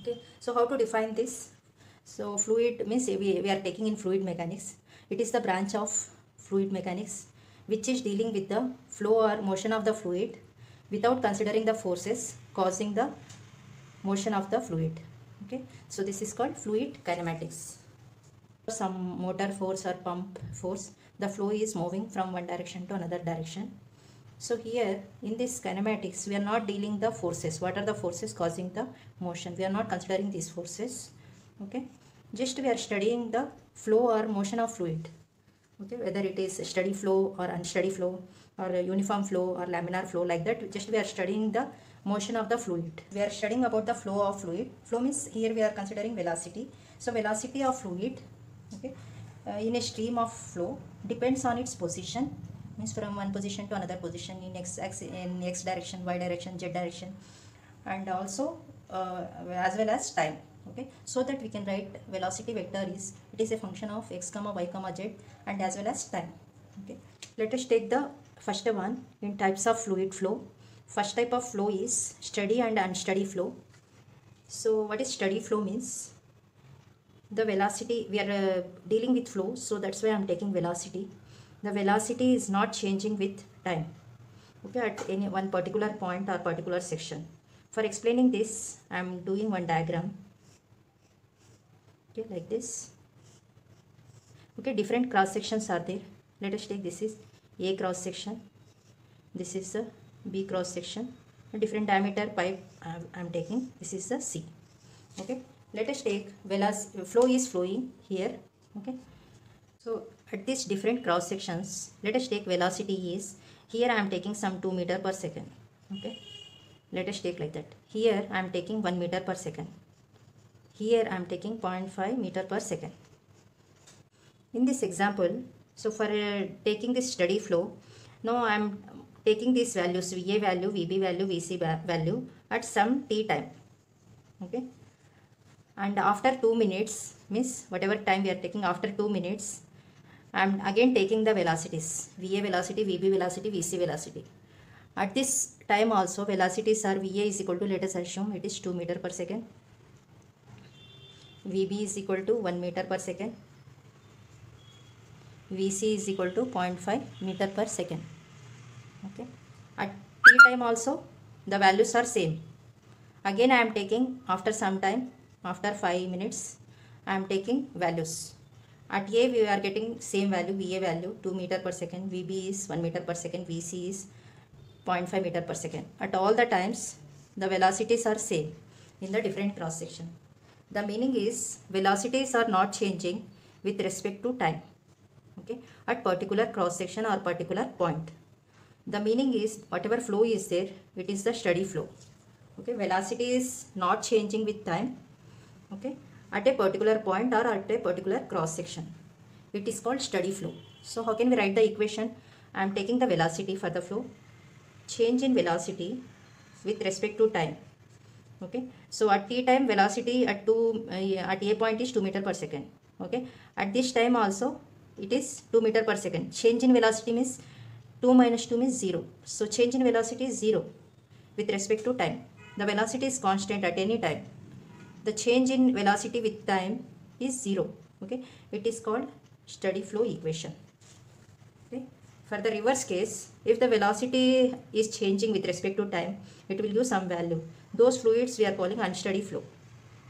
Okay, so how to define this? So fluid means we are taking in fluid mechanics. It is the branch of fluid mechanics which is dealing with the flow or motion of the fluid without considering the forces causing the motion of the fluid. Okay, so this is called fluid kinematics. Some motor force or pump force, the flow is moving from one direction to another direction. So here in this kinematics we are not dealing the forces. What are the forces causing the motion? We are not considering these forces. Okay, just we are studying the flow or motion of fluid. Okay, whether it is steady flow or unsteady flow or a uniform flow or laminar flow, like that. Just we are studying the motion of the fluid. We are studying about the flow of fluid. Flow means here we are considering velocity. So velocity of fluid, okay, in a stream of flow depends on its position, means from one position to another position in x direction, y direction, z direction, and also as well as time. Okay, so that we can write velocity vector is, it is a function of x comma y comma z and as well as time. Okay, let us take the first one in types of fluid flow. First type of flow is steady and unsteady flow. So what is steady flow means? The velocity, we are dealing with flow, so that's why I am taking velocity. The velocity is not changing with time, okay, at any one particular point or particular section. For explaining this, I am doing one diagram, okay, like this. Okay, different cross sections are there. Let us take, this is A cross section, this is the B cross section, a different diameter pipe I am taking, this is the C. Okay, let us take flow is flowing here. Okay, so at these different cross sections, let us take velocity is, here I am taking some 2 meter per second. Okay, let us take like that. Here I am taking 1 meter per second. Here I am taking 0.5 meter per second. In this example, so for taking this steady flow, now I am taking these values, VA value, VB value, VC value at some t time. Okay, and after 2 minutes, means whatever time we are taking, after 2 minutes, I am again taking the velocities, VA velocity, VB velocity, VC velocity. At this time also velocities are, VA is equal to, let us assume it is 2 meter per second, VB is equal to 1 meter per second, VC is equal to 0.5 meter per second. Okay, at t time also the values are same. Again I am taking, after some time, after 5 minutes, I am taking values. At A we are getting same value, VA value 2 meter per second, VB is 1 meter per second, VC is 0.5 meter per second. At all the times the velocities are same in the different cross section. The meaning is velocities are not changing with respect to time. Okay, at particular cross section or particular point. The meaning is whatever flow is there, it is the steady flow. Okay, velocity is not changing with time. Okay, at a particular point or at a particular cross section, it is called steady flow. So how can we write the equation? I am taking the velocity for the flow, change in velocity with respect to time. Okay, so at t time velocity at A point is 2 meter per second. Okay, at this time also it is 2 meter per second. Change in velocity means 2 minus 2 means 0. So change in velocity is 0 with respect to time. The velocity is constant at any time. The change in velocity with time is 0. Okay, it is called steady flow equation. Okay, for the reverse case, if the velocity is changing with respect to time, it will give some value. Those fluids we are calling unsteady flow.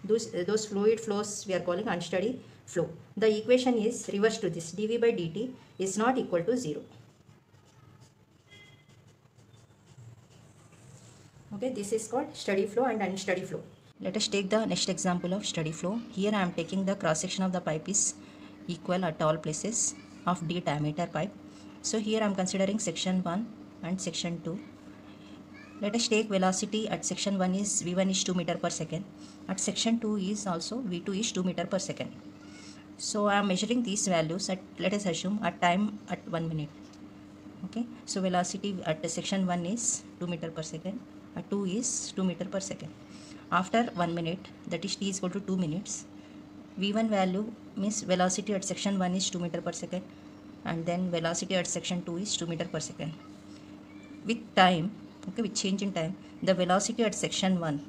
Those fluid flows we are calling unsteady flow. The equation is reverse to this, dV by dt is not equal to 0. Okay, this is called steady flow and unsteady flow. Let us take the next example of steady flow. Here I am taking the cross section of the pipe is equal at all places of d diameter pipe. So here I am considering section 1 and section 2. Let us take velocity at section 1 is V1 is 2 meter per second. At section 2 is also V2 is 2 meter per second. So I am measuring these values at, let us assume, at time at 1 minute. Okay, so velocity at section 1 is 2 meter per second, at 2 is 2 meter per second. After 1 minute, that is t is equal to 2 minutes, V1 value means velocity at section 1 is 2 meter per second, and then velocity at section 2 is 2 meter per second. With time, okay, with change in time, the velocity at section 1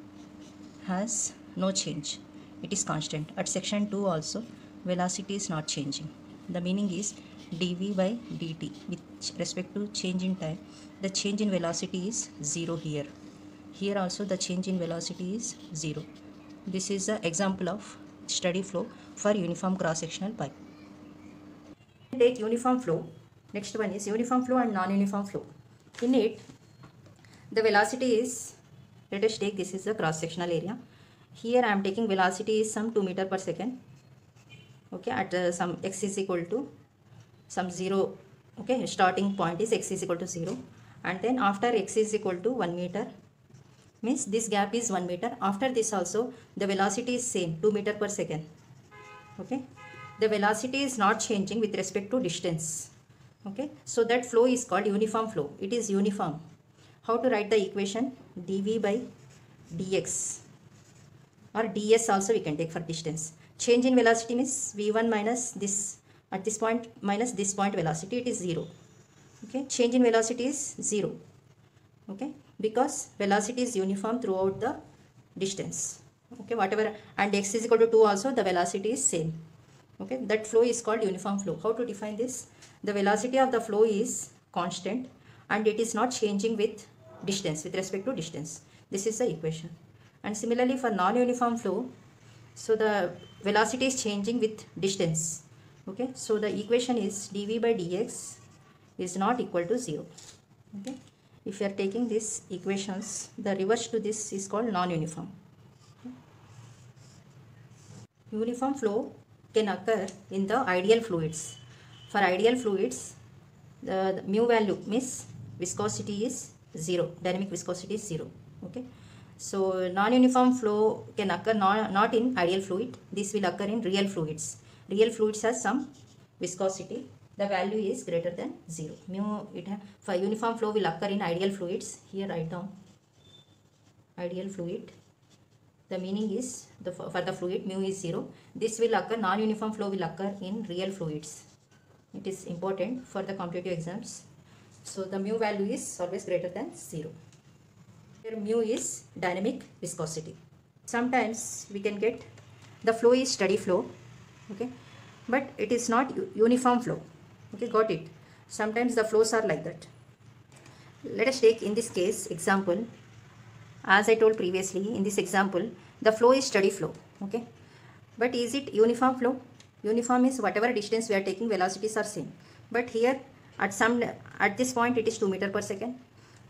has no change, it is constant. At section 2 also, velocity is not changing. The meaning is dv by dt with respect to change in time, the change in velocity is 0 here. Here also the change in velocity is 0. This is the example of steady flow for uniform cross-sectional pipe. Take uniform flow. Next one is uniform flow and non-uniform flow. In it, the velocity is, let us take, this is the cross-sectional area. Here I am taking velocity is some 2 meter per second. Okay, at some x is equal to some 0. Okay, starting point is x is equal to 0. And then after x is equal to 1 meter, means this gap is 1 meter. After this also, the velocity is same, 2 meter per second. Okay, the velocity is not changing with respect to distance. Okay, so that flow is called uniform flow. It is uniform. How to write the equation? dv by dx, or ds also we can take for distance. Change in velocity means v1 minus this, at this point minus this point velocity, it is 0. Okay, change in velocity is 0. Okay, because velocity is uniform throughout the distance. Okay, whatever, and x is equal to 2 also, the velocity is same. Okay, that flow is called uniform flow. How to define this? The velocity of the flow is constant and it is not changing with distance, with respect to distance. This is the equation. And similarly for non-uniform flow, so the velocity is changing with distance. Okay, so the equation is dv by dx is not equal to 0. Okay, if you are taking these equations, the reverse to this is called non-uniform. Okay. Uniform flow can occur in the ideal fluids. For ideal fluids, the mu value means viscosity is 0, dynamic viscosity is 0. Okay, so non-uniform flow can occur not in ideal fluid. This will occur in real fluids. Real fluids has some viscosity, the value is greater than 0. Mu, for uniform flow will occur in ideal fluids. Here write down ideal fluid. The meaning is for the fluid mu is 0. This will occur, non-uniform flow will occur in real fluids. It is important for the competitive exams. So the mu value is always greater than 0. Here mu is dynamic viscosity. Sometimes we can get the flow is steady flow. Okay, but it is not uniform flow. Okay, got it? Sometimes the flows are like that. Let us take in this case example. As I told previously, in this example, the flow is steady flow. Okay, but is it uniform flow? Uniform is whatever distance we are taking, velocities are same. But here at this point it is 2 meter per second.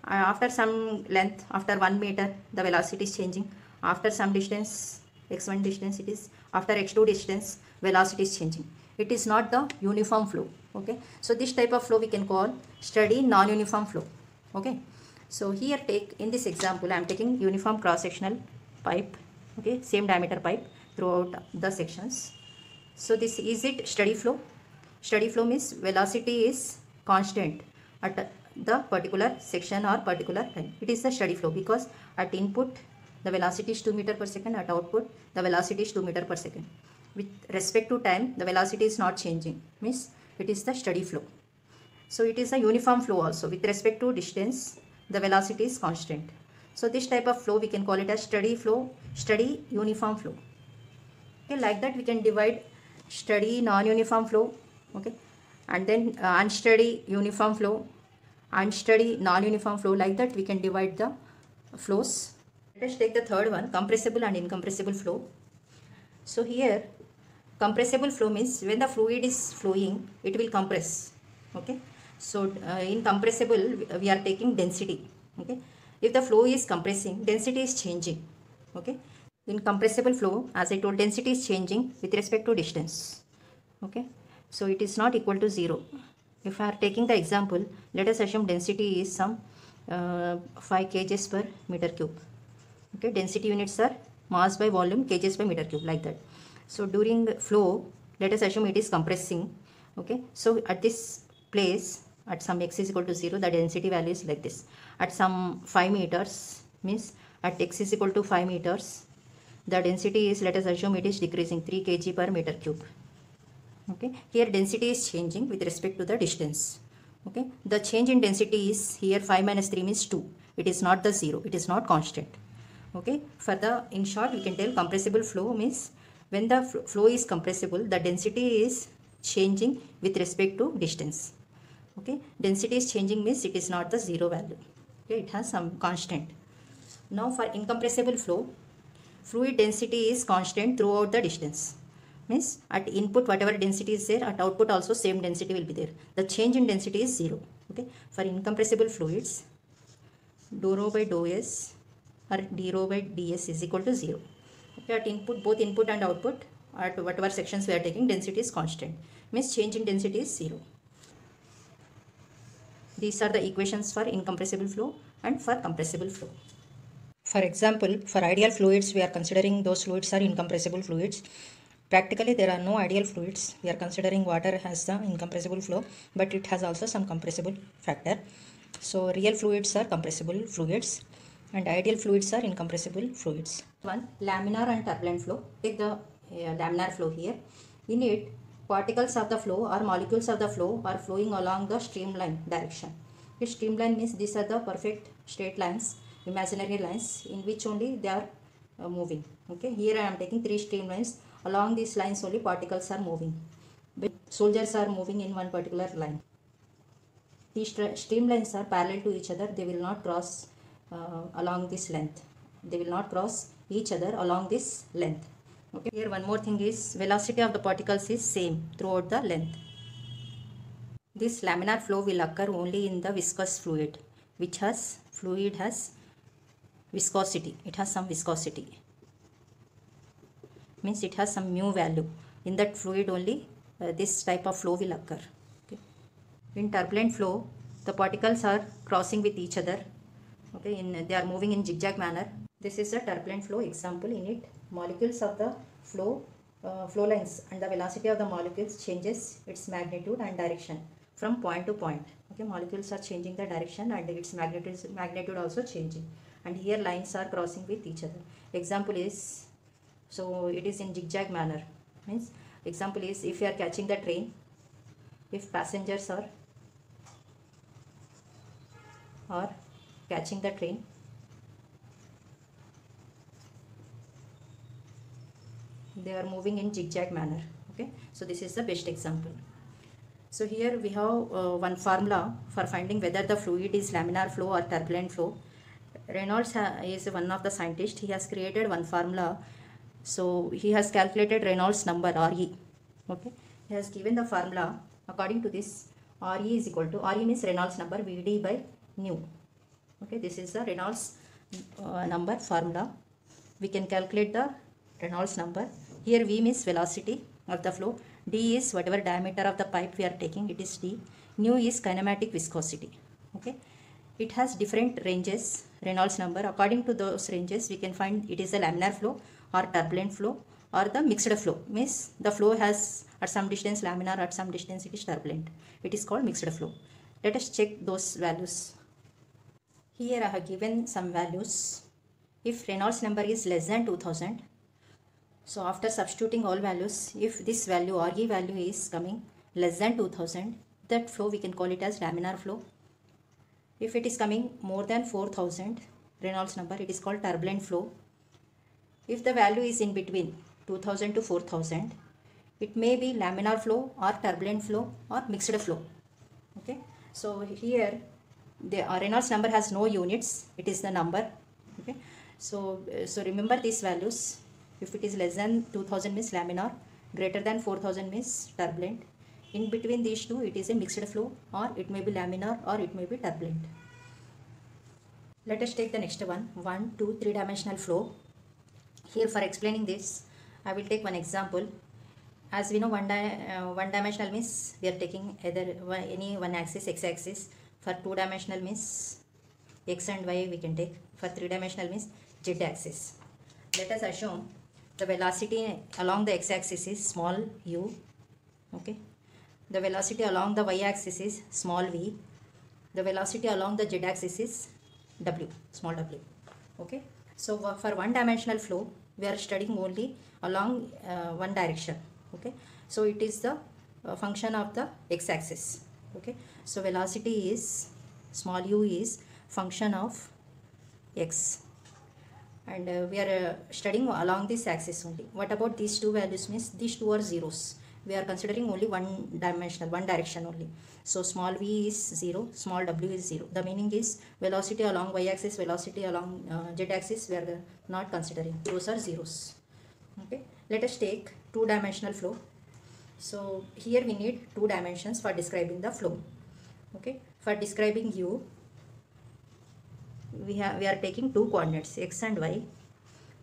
After some length, after 1 meter, the velocity is changing. After some distance, x1 distance it is, after x2 distance, velocity is changing. It is not the uniform flow. Okay, so this type of flow we can call steady non-uniform flow. Okay, so here take in this example I am taking uniform cross-sectional pipe. Okay, same diameter pipe throughout the sections. So this is it steady flow. Steady flow means velocity is constant at the particular section or particular time. It is the steady flow because at input the velocity is 2 meter per second, at output the velocity is 2 meter per second. With respect to time, the velocity is not changing, means it is the steady flow. So it is a uniform flow also. With respect to distance, the velocity is constant. So this type of flow we can call it as steady flow, steady uniform flow. Okay, like that we can divide steady non-uniform flow. Okay, and then unsteady uniform flow, unsteady non-uniform flow. Like that we can divide the flows. Let us take the third one, compressible and incompressible flow. So here compressible flow means when the fluid is flowing, it will compress. Okay, so in compressible we are taking density. Okay, if the flow is compressing, density is changing. Okay, in compressible flow, as I told, density is changing with respect to distance. Okay, so it is not equal to 0. If I are taking the example, let us assume density is some 5 kgs per meter cube. Okay, density units are mass by volume, kgs by meter cube, like that. So during flow, let us assume it is compressing. Okay, so at this place, at some x is equal to 0, the density value is like this. At some 5 meters, means at x is equal to 5 meters, the density is, let us assume it is decreasing 3 kg per meter cube. Okay, here density is changing with respect to the distance. Okay, the change in density is here 5 minus 3 means 2. It is not the 0, it is not constant. Okay, for the, in short, we can tell compressible flow means when the flow is compressible, the density is changing with respect to distance. Okay, density is changing means it is not the zero value. Okay, it has some constant. Now for incompressible flow, fluid density is constant throughout the distance. Means at input whatever density is there, at output also same density will be there. The change in density is zero. Okay, for incompressible fluids, dou rho by dou s or d rho by ds is equal to 0. Okay, at input, both input and output, at whatever sections we are taking, density is constant. Means change in density is 0. These are the equations for incompressible flow and for compressible flow. For example, for ideal fluids, we are considering those fluids are incompressible fluids. Practically, there are no ideal fluids. We are considering water has the incompressible flow, but it has also some compressible factor. So, real fluids are compressible fluids and ideal fluids are incompressible fluids. One, laminar and turbulent flow. Take the laminar flow here. In it, particles of the flow or molecules of the flow are flowing along the streamline direction. A streamline means these are the perfect straight lines, imaginary lines in which only they are moving. Okay, here I am taking 3 streamlines. Along these lines only particles are moving. Soldiers are moving in one particular line. These streamlines are parallel to each other. They will not cross along this length. They will not cross each other along this length. Okay. Here one more thing is velocity of the particles is same throughout the length. This laminar flow will occur only in the viscous fluid, which has viscosity. It has some viscosity. Means it has some mu value. In that fluid only this type of flow will occur. Okay. In turbulent flow, the particles are crossing with each other. Okay, they are moving in zigzag manner. This is a turbulent flow example. In it, molecules of the flow lines and the velocity of the molecules changes its magnitude and direction from point to point. Okay, molecules are changing the direction and its magnitude also changing. And here lines are crossing with each other. Example is, so it is in zigzag manner. Means example is if you are catching the train, if passengers are catching the train, they are moving in zigzag manner. Okay, so this is the best example. So here we have one formula for finding whether the fluid is laminar flow or turbulent flow. Reynolds is one of the scientists. He has created one formula. So he has calculated Reynolds number Re. Okay, he has given the formula. According to this, Re is equal to, Re means Reynolds number, Vd by nu. Okay, this is the Reynolds number formula. We can calculate the Reynolds number. Here V means velocity of the flow. D is whatever diameter of the pipe we are taking, it is D. Nu is kinematic viscosity. Okay, it has different ranges, Reynolds number. According to those ranges, we can find it is a laminar flow or turbulent flow or the mixed flow. Means the flow has at some distance laminar, at some distance it is turbulent. It is called mixed flow. Let us check those values. Here I have given some values. If Reynolds number is less than 2000, so after substituting all values, if this value Re value is coming less than 2000, that flow we can call it as laminar flow. If it is coming more than 4000 Reynolds number, it is called turbulent flow. If the value is in between 2000 to 4000, it may be laminar flow or turbulent flow or mixed flow. Okay, so here the Reynolds number has no units, it is the number. Okay, so remember these values. If it is less than 2000 means laminar, greater than 4000 means turbulent. In between these two, it is a mixed flow, or it may be laminar or it may be turbulent. Let us take the next one, 1, 2, 3 dimensional flow. Here for explaining this, I will take one example. As we know, one dimensional means we are taking either any one axis, x axis. For 2 dimensional means x and y we can take. For 3 dimensional means z axis. Let us assume the velocity along the x axis is small u. Okay, the velocity along the y axis is small v. The velocity along the z axis is w, small w. Okay, so for one dimensional flow we are studying only along one direction. Okay, so it is the function of the x axis. Okay, so velocity is small u is function of x. and we are studying along this axis only. What about these two values? Means these two are zeros. We are considering only one dimensional, one direction only. So small v is 0, small w is 0. The meaning is velocity along y-axis, velocity along z-axis we are not considering. Those are zeros. Okay. Let us take two-dimensional flow. So here we need two dimensions for describing the flow. Okay. For describing u, we are taking two coordinates x and y.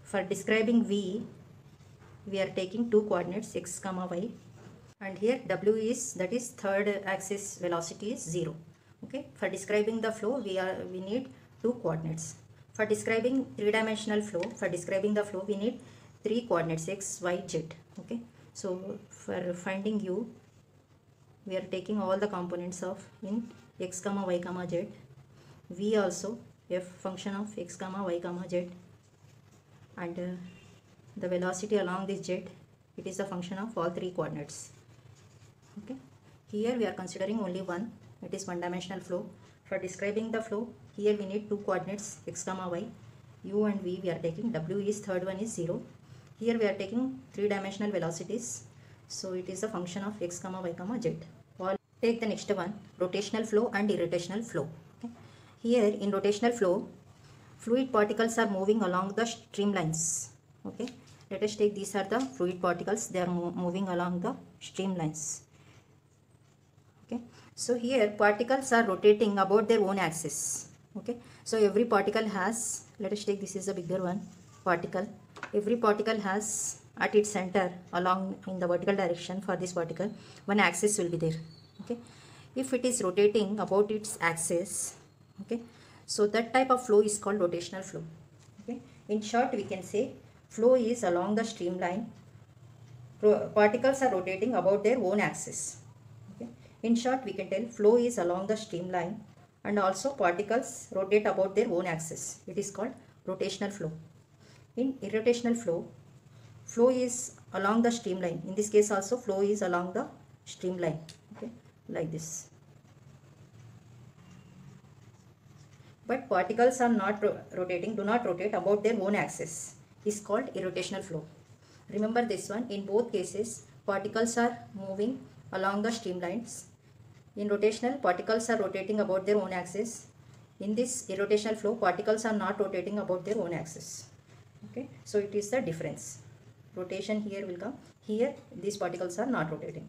For describing v, we are taking two coordinates x comma y, and here w is, that is third axis velocity is 0. Okay, for describing the flow we need two coordinates. For describing three-dimensional flow, we need three coordinates x, y, z. Okay, so for finding u, we are taking all the components of in x comma y comma z. V also f function of x comma y comma z, and the velocity along this z, it is a function of all three coordinates. Okay, here we are considering only one, it is one-dimensional flow. For describing the flow, here we need two coordinates x comma y, u and v we are taking, w is third one is 0. Here we are taking three-dimensional velocities, so it is a function of x comma y comma z. Take the next one, rotational flow and irrotational flow. Okay. Here in rotational flow, fluid particles are moving along the streamlines. Okay, let us take, these are the fluid particles, they are moving along the streamlines. Okay, so here particles are rotating about their own axis. Okay, so every particle has, let us take, this is a bigger one, particle. Every particle has at its center along in the vertical direction, for this particle one axis will be there. Okay, if it is rotating about its axis, okay, so that type of flow is called rotational flow. Okay, in short we can say flow is along the streamline, particles are rotating about their own axis. Okay, in short we can tell flow is along the streamline and also particles rotate about their own axis. It is called rotational flow. In irrotational flow, flow is along the streamline. In this case also flow is along the streamline. Okay, like this. But particles are not rotating, do not rotate about their own axis, is called irrotational flow. Remember this one, in both cases particles are moving along the streamlines. In rotational, particles are rotating about their own axis. In this irrotational flow, particles are not rotating about their own axis. Okay, so it is the difference. Rotation here will come, here these particles are not rotating.